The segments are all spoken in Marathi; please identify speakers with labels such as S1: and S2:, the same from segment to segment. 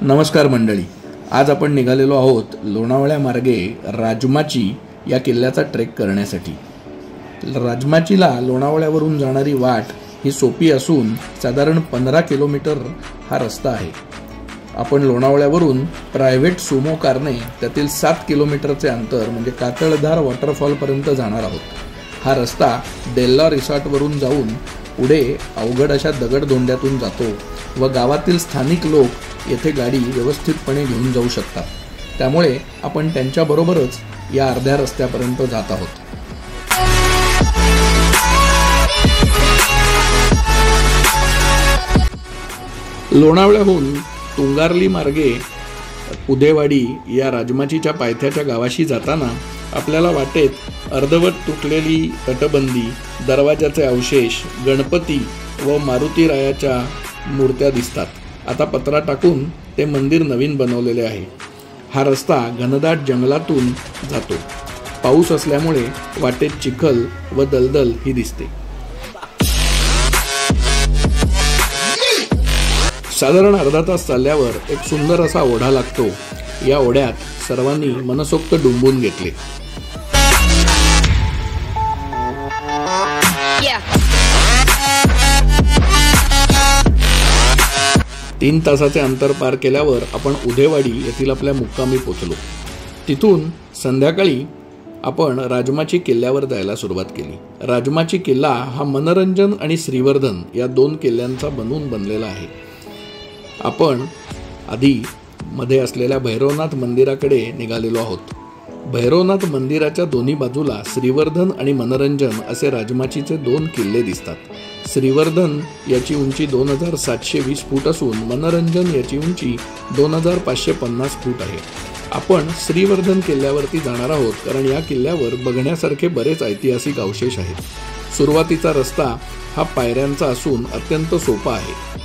S1: नमस्कार मंडळी, आज आपण निघालेलो आहोत लोणावळ्या मार्गे राजमाची या किल्ल्याचा ट्रेक करण्यासाठी। राजमाचीला लोणावळ्यावरून जाणारी वाट ही सोपी असून साधारण 15 किलोमीटर हा रस्ता आहे। आपण लोणावळ्यावरून प्रायव्हेट सुमो कारने त्यातील 7 किलोमीटरचे अंतर म्हणजे कातळधार वॉटरफॉल पर्यंत जाणार आहोत। हा रस्ता डेल्ला रिसॉर्टवरून जाऊन पुढे अवघड अशा दगडधोंड्यातून जातो व गावातील स्थानिक लोक येथे गाडी व्यवस्थितपणे घेऊन जाऊ शकतात। त्यामुळे आपण त्यांच्याबरोबरच या अर्ध्या रस्त्यापर्यंत जात आहोत। लोणावळ्याहून तुंगारली मार्गे उदेवाडी या राजमाचीच्या पायथ्याच्या गावाशी जाताना आपल्याला वाटेत अर्धवट तुटलेली तटबंदी, दरवाजाचे अवशेष, गणपती व मारुतीरायाच्या मूर्त्या दिसतात। आता पत्रा टाकून ते मंदिर नवीन बनवलेले आहे। हा रस्ता घनदाट जंगलातून जातो। पाऊस असल्यामुळे वाटेत चिखल व दलदल ही दिसते। साधारण अर्धा तास चालल्यावर एक सुंदर असा ओढा लागतो। या ओढ्यात सर्वांनी मनसोक्त डुंबून घेतले। तीन तासाचे अंतर पार केल्यावर आपण उदेवाडी येथील आपल्या मुक्कामी पोहोचलो। तिथून संध्याकाळी आपण राजमाची किल्ल्यावर जायला सुरुवात केली। राजमाची किल्ला हा मनोरंजन आणि श्रीवर्धन या दोन किल्ल्यांचा बनलेला आहे। आपण आधी मध्ये असलेल्या भैरवनाथ मंदिराकडे निघालेलो आहोत। भैरवनाथ मंदिराच्या दोन्ही बाजूला श्रीवर्धन आणि मनोरंजन असे राजमाचीचे दोन किल्ले दिसतात। श्रीवर्धन याची उंची 2720 फूट असून मनोरंजन याची उंची 2550 फूट आहे। आपण श्रीवर्धन किल्ल्यावरती जाणार आहोत कारण या किल्ल्यावर बघण्यासारखे बरेच ऐतिहासिक अवशेष आहेत। सुरुवातीचा रस्ता हा पायऱ्यांचा असून अत्यंत सोपा आहे।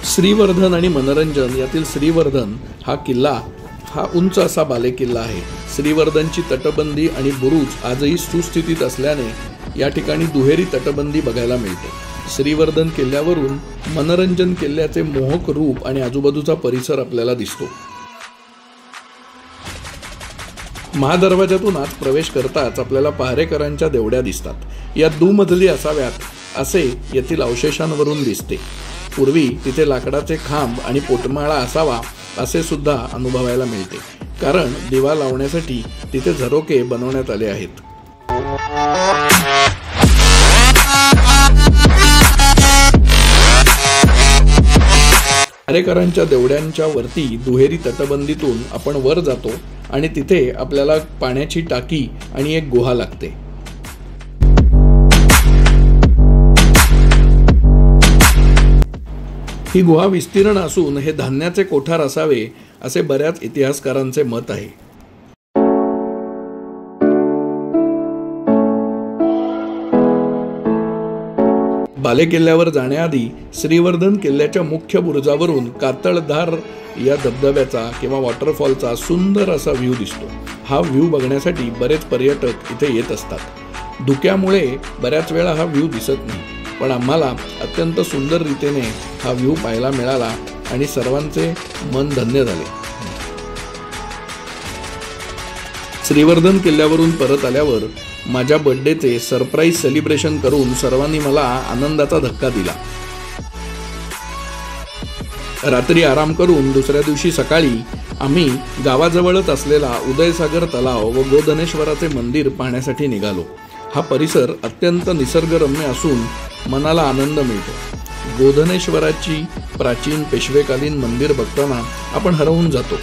S1: श्रीवर्धन आणि मनोरंजन यातील श्रीवर्धन हा किल्ला हा उंच असा बालेकिल्ला आहे। श्रीवर्धनची तटबंदी आणि बुरुज आजही सुस्थितीत असल्याने या ठिकाणी दुहेरी तटबंदी बघायला मिळते। श्रीवर्धन किल्ल्यावरून मनोरंजन किल्ल्याचे मोहक रूप आणि आजूबाजूचा परिसर आपल्याला दिसतो। महादरवाजातून आत प्रवेश करताच आपल्याला पहारेकरांच्या देवड्या दिसतात। या दुमजली असाव्यात असे येथील अवशेषांवरून दिसते। पूर्वी तिथे लाकडाचे खांब आणि पोटमाळा असावा असे सुद्धा अनुभवायला मिळते, कारण दिवा लावण्यासाठी तिथे झरोके बनवण्यात आले आहेत। पहारेकरांच्या देवड्यांच्या वरती दुहेरी तटबंदीतून आपण वर जातो आणि तिथे आपल्याला पाण्याची टाकी आणि एक गुहा लागते। ही गुहा विस्तीर्ण असून हे धान्याचे कोठार असावे असे बऱ्याच इतिहासकारांचे मत आहे। बालेकिल्ल्यावर जाण्याआधी श्रीवर्धन किल्ल्याच्या मुख्य बुरुजावरून कातळधार या धबधब्याचा किंवा वॉटरफॉलचा सुंदर असा व्ह्यू दिसतो। हा व्ह्यू बघण्यासाठी बरेच पर्यटक इथे येत असतात। धुक्यामुळे बऱ्याच वेळा हा व्ह्यू दिसत नाही, पण आम्हाला अत्यंत सुंदर रीतीने हा व्ह्यू पाहायला मिळाला आणि सर्वांचे मन धन्य झाले। श्रीवर्धन किल्ल्यावरून परत आल्यावर माझ्या बर्थडेचे सरप्राईज सेलिब्रेशन करून सर्वांनी मला आनंदाचा धक्का दिला। रात्री आराम करून दुसऱ्या दिवशी सकाळी आम्ही गावाजवळच असलेला उदयसागर तलाव व गोधनेश्वराचे मंदिर पाहण्यासाठी निघालो। हा परिसर अत्यंत निसर्गरम्य असून मनाला आनंद मिळतो। गोधनेश्वराची प्राचीन पेशवेकालीन मंदिर बघताना आपण हरवून जातो।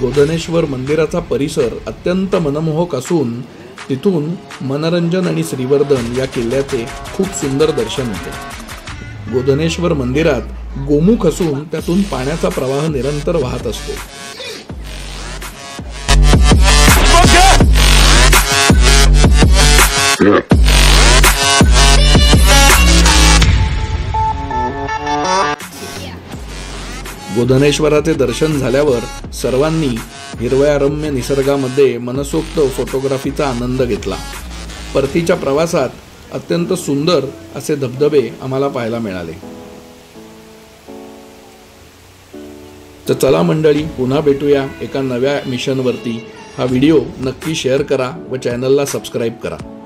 S1: गोधनेश्वर मंदिराचा परिसर अत्यंत मनमोहक असून तिथून मनोरंजन आणि श्रीवर्धन या किल्ल्याचे खूप सुंदर दर्शन होते। गोधनेश्वर मंदिरात गोमुख असून त्यातून पाण्याचा प्रवाह निरंतर वाहत असतो। गोधनेश्वराचे दर्शन झाल्यावर सर्वांनी हिरव्या रम्य निसर्गामध्ये मनसोक्त फोटोग्राफीचा आनंद घेतला। परतीच्या प्रवासात अत्यंत सुंदर असे धबधबे आम्हाला पाहायला मिळाले. तर चला मंडळी, पुन्हा भेटूया एका नव्या मिशनवरती. हा व्हिडिओ नक्की शेअर करा व चॅनलला सबस्क्राईब करा.